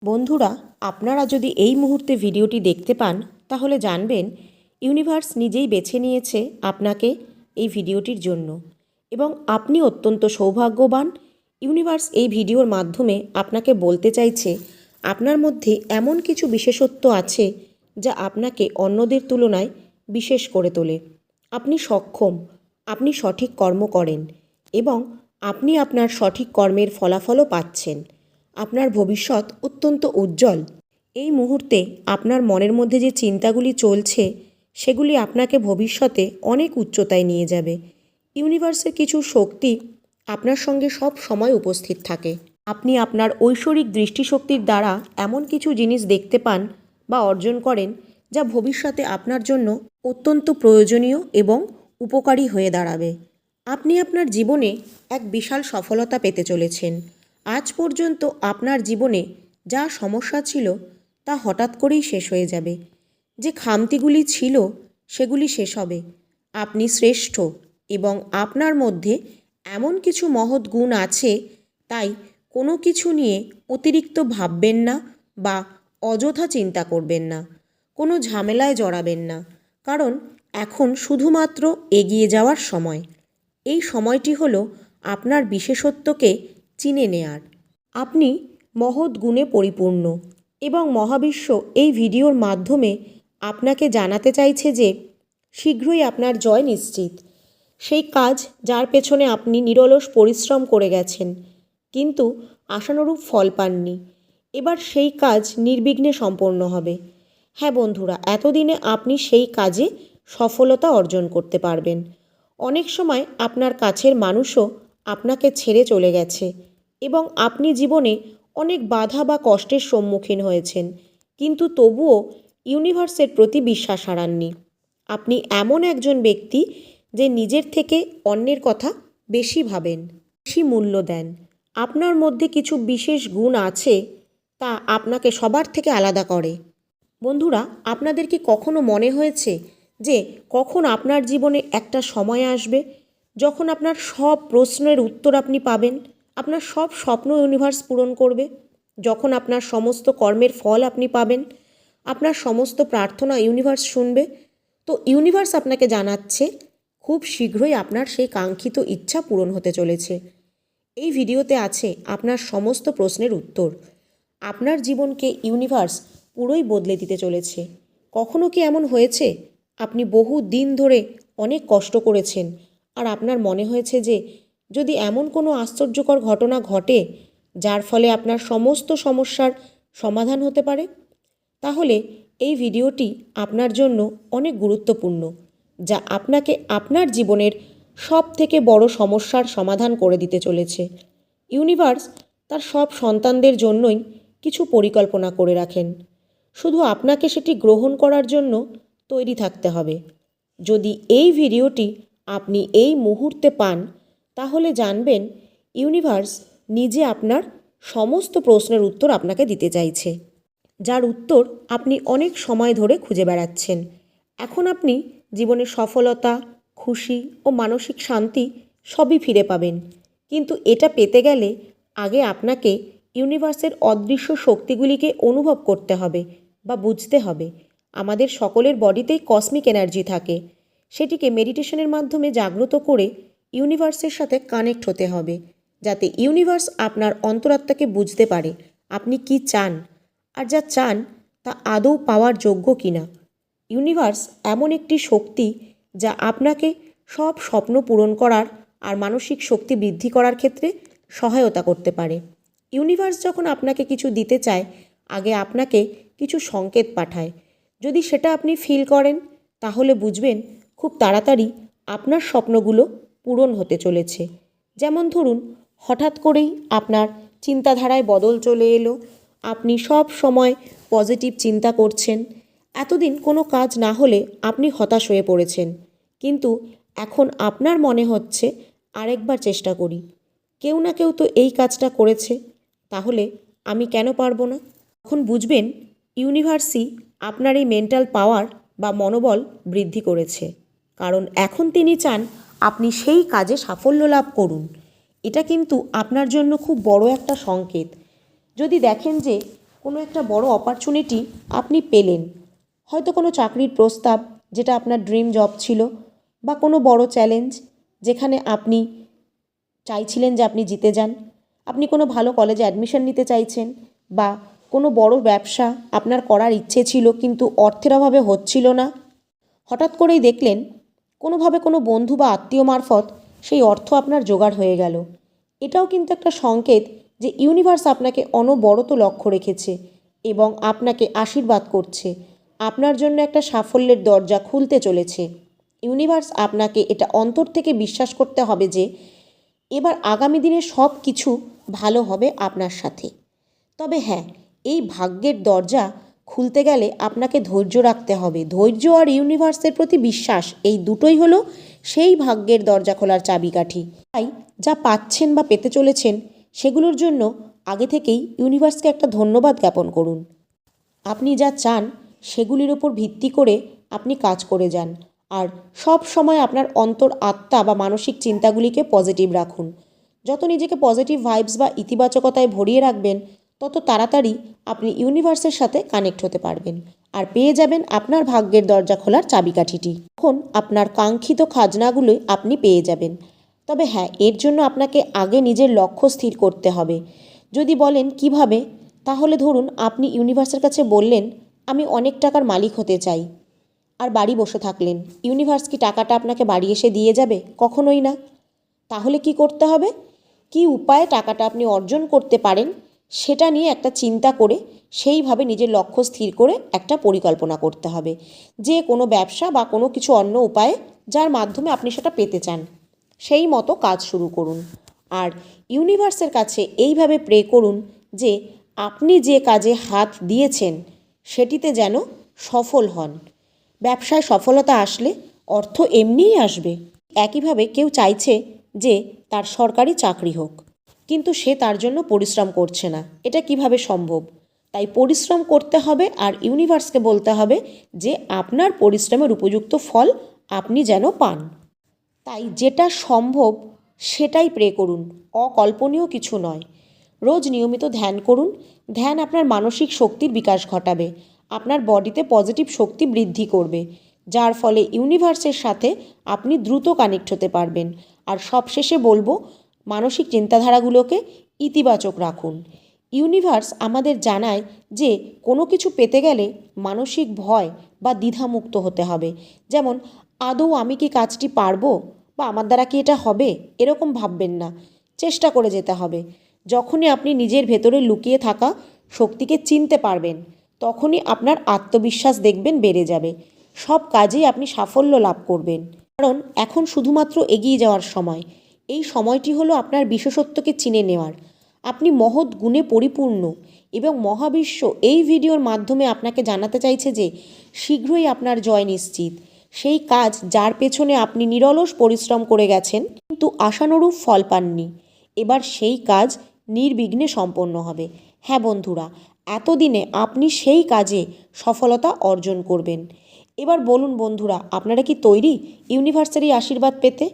বন্ধুরা, আপনারা যদি এই মুহূর্তে ভিডিওটি দেখতে পান তাহলে জানবেন ইউনিভার্স নিজেই বেছে নিয়েছে আপনাকে এই ভিডিওটির জন্য এবং আপনি অত্যন্ত সৌভাগ্যবান। ইউনিভার্স এই ভিডিওর মাধ্যমে আপনাকে বলতে চাইছে আপনার মধ্যে এমন কিছু বিশেষত্ব আছে যা আপনাকে অন্যদের তুলনায় বিশেষ করে তোলে। আপনি সক্ষম, আপনি সঠিক কর্ম করেন এবং আপনি আপনার সঠিক কর্মের ফলাফলও পাচ্ছেন। আপনার ভবিষ্যৎ অত্যন্ত উজ্জ্বল। এই মুহূর্তে আপনার মনের মধ্যে যে চিন্তাগুলি চলছে সেগুলি আপনাকে ভবিষ্যতে অনেক উচ্চতায় নিয়ে যাবে। ইউনিভার্সের কিছু শক্তি আপনার সঙ্গে সব সময় উপস্থিত থাকে। আপনি আপনার ঐশ্বরিক দৃষ্টিশক্তির দ্বারা এমন কিছু জিনিস দেখতে পান বা অর্জন করেন যা ভবিষ্যতে আপনার জন্য অত্যন্ত প্রয়োজনীয় এবং উপকারী হয়ে দাঁড়াবে। আপনি আপনার জীবনে এক বিশাল সফলতা পেতে চলেছেন। আজ পর্যন্ত আপনার জীবনে যা সমস্যা ছিল তা হঠাৎ করেই শেষ হয়ে যাবে। যে খামতিগুলি ছিল সেগুলি শেষ হবে। আপনি শ্রেষ্ঠ এবং আপনার মধ্যে এমন কিছু মহৎ গুণ আছে, তাই কোনো কিছু নিয়ে অতিরিক্ত ভাববেন না বা অযথা চিন্তা করবেন না। কোনো ঝামেলায় জড়াবেন না, কারণ এখন শুধুমাত্র এগিয়ে যাওয়ার সময়। এই সময়টি হলো আপনার বিশেষত্বকে চিনে নেয়ার। আপনি মহৎ গুণে পরিপূর্ণ এবং মহাবিশ্ব এই ভিডিওর মাধ্যমে আপনাকে জানাতে চাইছে যে শীঘ্রই আপনার জয় নিশ্চিত। সেই কাজ যার পেছনে আপনি নিরলস পরিশ্রম করে গেছেন কিন্তু আশানুরূপ ফল পাননি, এবার সেই কাজ নির্বিঘ্নে সম্পন্ন হবে। হ্যাঁ বন্ধুরা, এতদিনে আপনি সেই কাজে সফলতা অর্জন করতে পারবেন। অনেক সময় আপনার কাছের মানুষও আপনাকে ছেড়ে চলে গেছে এবং আপনি জীবনে অনেক বাধা বা কষ্টের সম্মুখীন হয়েছেন, কিন্তু তবুও ইউনিভার্সের প্রতি বিশ্বাস হারাননি। আপনি এমন একজন ব্যক্তি যে নিজের থেকে অন্যের কথা বেশি ভাবেন, বেশি মূল্য দেন। আপনার মধ্যে কিছু বিশেষ গুণ আছে তা আপনাকে সবার থেকে আলাদা করে। বন্ধুরা, আপনাদের কি কখনো মনে হয়েছে যে কখন আপনার জীবনে একটা সময় আসবে যখন আপনার সব প্রশ্নের উত্তর আপনি পাবেন, আপনার সব স্বপ্ন ইউনিভার্স পূরণ করবে, যখন আপনার সমস্ত কর্মের ফল আপনি পাবেন, আপনার সমস্ত প্রার্থনা ইউনিভার্স শুনবে? তো ইউনিভার্স আপনাকে জানাচ্ছে খুব শীঘ্রই আপনার সেই কাঙ্ক্ষিত ইচ্ছা পূরণ হতে চলেছে। এই ভিডিওতে আছে আপনার সমস্ত প্রশ্নের উত্তর। আপনার জীবনকে ইউনিভার্স পুরোই বদলে দিতে চলেছে। কখনো কি এমন হয়েছে আপনি বহু দিন ধরে অনেক কষ্ট করেছেন আর আপনার মনে হয়েছে যে যদি এমন কোনো আশ্চর্যকর ঘটনা ঘটে যার ফলে আপনার সমস্ত সমস্যার সমাধান হতে পারে? তাহলে এই ভিডিওটি আপনার জন্য অনেক গুরুত্বপূর্ণ, যা আপনাকে আপনার জীবনের সব থেকে বড় সমস্যার সমাধান করে দিতে চলেছে। ইউনিভার্স তার সব সন্তানদের জন্যই কিছু পরিকল্পনা করে রাখেন, শুধু আপনাকে সেটি গ্রহণ করার জন্য তৈরি থাকতে হবে। যদি এই ভিডিওটি আপনি এই মুহূর্তে পান তাহলে জানবেন ইউনিভার্স নিজে আপনার সমস্ত প্রশ্নের উত্তর আপনাকে দিতে চাইছে, যার উত্তর আপনি অনেক সময় ধরে খুঁজে বেড়াচ্ছেন। এখন আপনি জীবনে সফলতা, খুশি ও মানসিক শান্তি সবই ফিরে পাবেন, কিন্তু এটা পেতে গেলে আগে আপনাকে ইউনিভার্সের অদৃশ্য শক্তিগুলিকে অনুভব করতে হবে বা বুঝতে হবে। আমাদের সকলের বডিতেই কসমিক এনার্জি থাকে, সেটিকে মেডিটেশনের মাধ্যমে জাগ্রত করে ইউনিভার্সের সাথে কানেক্ট হতে হবে, যাতে ইউনিভার্স আপনার অন্তরাত্মাকে বুঝতে পারে আপনি কি চান আর যা চান তা আদৌ পাওয়ার যোগ্য কিনা। ইউনিভার্স এমন একটি শক্তি যা আপনাকে সব স্বপ্ন পূরণ করার আর মানসিক শক্তি বৃদ্ধি করার ক্ষেত্রে সহায়তা করতে পারে। ইউনিভার্স যখন আপনাকে কিছু দিতে চায় আগে আপনাকে কিছু সংকেত পাঠায়। যদি সেটা আপনি ফিল করেন তাহলে বুঝবেন খুব তাড়াতাড়ি আপনার স্বপ্নগুলো পূরণ হতে চলেছে। যেমন ধরুন, হঠাৎ করেই আপনার চিন্তাধারায় বদল চলে এলো, আপনি সব সময় পজিটিভ চিন্তা করছেন। এতদিন কোনো কাজ না হলে আপনি হতাশ হয়ে পড়েছেন, কিন্তু এখন আপনার মনে হচ্ছে আরেকবার চেষ্টা করি, কেউ না কেউ তো এই কাজটা করেছে, তাহলে আমি কেন পারবো না? তখন বুঝবেন ইউনিভার্সই আপনার এই মেন্টাল পাওয়ার বা মনোবল বৃদ্ধি করেছে, কারণ এখন তিনি চান আপনি সেই কাজে সাফল্য লাভ করুন। এটা কিন্তু আপনার জন্য খুব বড় একটা সংকেত। যদি দেখেন যে কোনো একটা বড় অপরচুনিটি আপনি পেলেন, হয়তো কোনো চাকরির প্রস্তাব যেটা আপনার ড্রিম জব ছিল, বা কোনো বড় চ্যালেঞ্জ যেখানে আপনি চাইছিলেন যে আপনি জিতে যান, আপনি কোনো ভালো কলেজে অ্যাডমিশন নিতে চাইছেন, বা কোনো বড় ব্যবসা আপনার করার ইচ্ছে ছিল কিন্তু অর্থের অভাবে হচ্ছিল না। হঠাৎ করেই দেখলেন কোনোভাবে কোনো বন্ধু বা আত্মীয় মারফত সেই অর্থ আপনার জোগাড় হয়ে গেল। এটাও কিন্তু একটা সংকেত যে ইউনিভার্স আপনাকে অনবরত লক্ষ্য রেখেছে এবং আপনাকে আশীর্বাদ করছে। আপনার জন্য একটা সাফল্যের দরজা খুলতে চলেছে। ইউনিভার্স আপনাকে এটা অন্তর থেকে বিশ্বাস করতে হবে যে এবার আগামী দিনে সব কিছু ভালো হবে আপনার সাথে। তবে হ্যাঁ, এই ভাগ্যের দরজা খুলতে গেলে আপনাকে ধৈর্য রাখতে হবে। ধৈর্য আর ইউনিভার্সের প্রতি বিশ্বাস, এই দুটোই হলো সেই ভাগ্যের দরজা খোলার চাবিকাঠি। তাই যা পাচ্ছেন বা পেতে চলেছেন সেগুলোর জন্য আগে থেকেই ইউনিভার্সকে একটা ধন্যবাদ জ্ঞাপন করুন। আপনি যা চান সেগুলির ওপর ভিত্তি করে আপনি কাজ করে যান, আর সব সময় আপনার অন্তর আত্মা বা মানসিক চিন্তাগুলিকে পজিটিভ রাখুন। যত নিজেকে পজিটিভ ভাইবস বা ইতিবাচকতায় ভরিয়ে রাখবেন, তত তাড়াতাড়ি আপনি ইউনিভার্সের সাথে কানেক্ট হতে পারবেন আর পেয়ে যাবেন আপনার ভাগ্যের দরজা খোলার চাবিকাঠিটি। তখন আপনার কাঙ্ক্ষিত খাজনাগুলোই আপনি পেয়ে যাবেন। তবে হ্যাঁ, এর জন্য আপনাকে আগে নিজের লক্ষ্য স্থির করতে হবে। যদি বলেন কিভাবে, তাহলে ধরুন আপনি ইউনিভার্সের কাছে বললেন আমি অনেক টাকার মালিক হতে চাই, আর বাড়ি বসে থাকলেন। ইউনিভার্স কি টাকাটা আপনাকে বাড়ি এসে দিয়ে যাবে? কখনোই না। তাহলে কি করতে হবে? কি উপায়ে টাকাটা আপনি অর্জন করতে পারেন সেটা নিয়ে একটা চিন্তা করে সেইভাবে নিজের লক্ষ্য স্থির করে একটা পরিকল্পনা করতে হবে, যে কোনো ব্যবসা বা কোনো কিছু অন্য উপায়ে যার মাধ্যমে আপনি সেটা পেতে চান, সেই মতো কাজ শুরু করুন। আর ইউনিভার্সের কাছে এইভাবে প্রে করুন যে আপনি যে কাজে হাত দিয়েছেন সেটিতে যেন সফল হন। ব্যবসায় সফলতা আসলে অর্থ এমনিই আসবে। একইভাবে কেউ চাইছে যে তার সরকারি চাকরি হোক, কিন্তু সে তার জন্য পরিশ্রম করছে না। এটা কিভাবে সম্ভব? তাই পরিশ্রম করতে হবে আর ইউনিভার্সকে বলতে হবে যে আপনার পরিশ্রমের উপযুক্ত ফল আপনি যেন পান। তাই যেটা সম্ভব সেটাই প্রে করুন, অকল্পনীয় কিছু নয়। রোজ নিয়মিত ধ্যান করুন। ধ্যান আপনার মানসিক শক্তির বিকাশ ঘটাবে, আপনার বডিতে পজিটিভ শক্তি বৃদ্ধি করবে, যার ফলে ইউনিভার্সের সাথে আপনি দ্রুত কানেক্ট হতে পারবেন। আর সবশেষে বলবো, মানসিক চিন্তাধারাগুলোকে ইতিবাচক রাখুন। ইউনিভার্স আমাদের জানায় যে কোনো কিছু পেতে গেলে মানসিক ভয় বা দ্বিধামুক্ত হতে হবে। যেমন আদৌ আমি কি কাজটি পারবো, বা আমার দ্বারা কি এটা হবে, এরকম ভাববেন না। চেষ্টা করে যেতে হবে। যখনই আপনি নিজের ভেতরে লুকিয়ে থাকা শক্তিকে চিনতে পারবেন, তখনই আপনার আত্মবিশ্বাস দেখবেন বেড়ে যাবে। সব কাজেই আপনি সাফল্য লাভ করবেন। কারণ এখন শুধুমাত্র এগিয়ে যাওয়ার সময়। এই সময়টি হলো আপনার বিশেষত্বকে চিনে নেওয়ার। আপনি মহৎ গুণে পরিপূর্ণ এবং মহাবিশ্ব এই ভিডিওর মাধ্যমে আপনাকে জানাতে চাইছে যে শীঘ্রই আপনার জয় নিশ্চিত। সেই কাজ যার পেছনে আপনি নিরলস পরিশ্রম করে গেছেন কিন্তু আশানুরূপ ফল পাননি, এবার সেই কাজ নির্বিঘ্নে সম্পন্ন হবে। হ্যাঁ বন্ধুরা, এতদিনে আপনি সেই কাজে সফলতা অর্জন করবেন। এবার বলুন বন্ধুরা, আপনারা কি তৈরি ইউনিভার্সের এই আশীর্বাদ পেতে?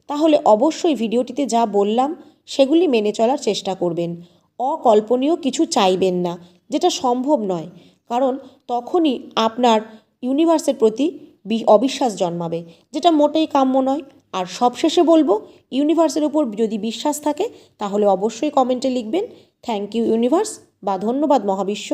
তাহলে অবশ্যই ভিডিওটিতে যা বললাম সেগুলি মেনে চলার চেষ্টা করবেন। অকল্পনীয় কিছু চাইবেন না যেটা সম্ভব নয়, কারণ তখনই আপনার ইউনিভার্সের প্রতি অবিশ্বাস জন্মাবে, যেটা মোটেই কাম্য নয়। আর সবশেষে বলবো, ইউনিভার্সের উপর যদি বিশ্বাস থাকে তাহলে অবশ্যই কমেন্টে লিখবেন থ্যাংক ইউ ইউনিভার্স বা ধন্যবাদ মহাবিশ্ব।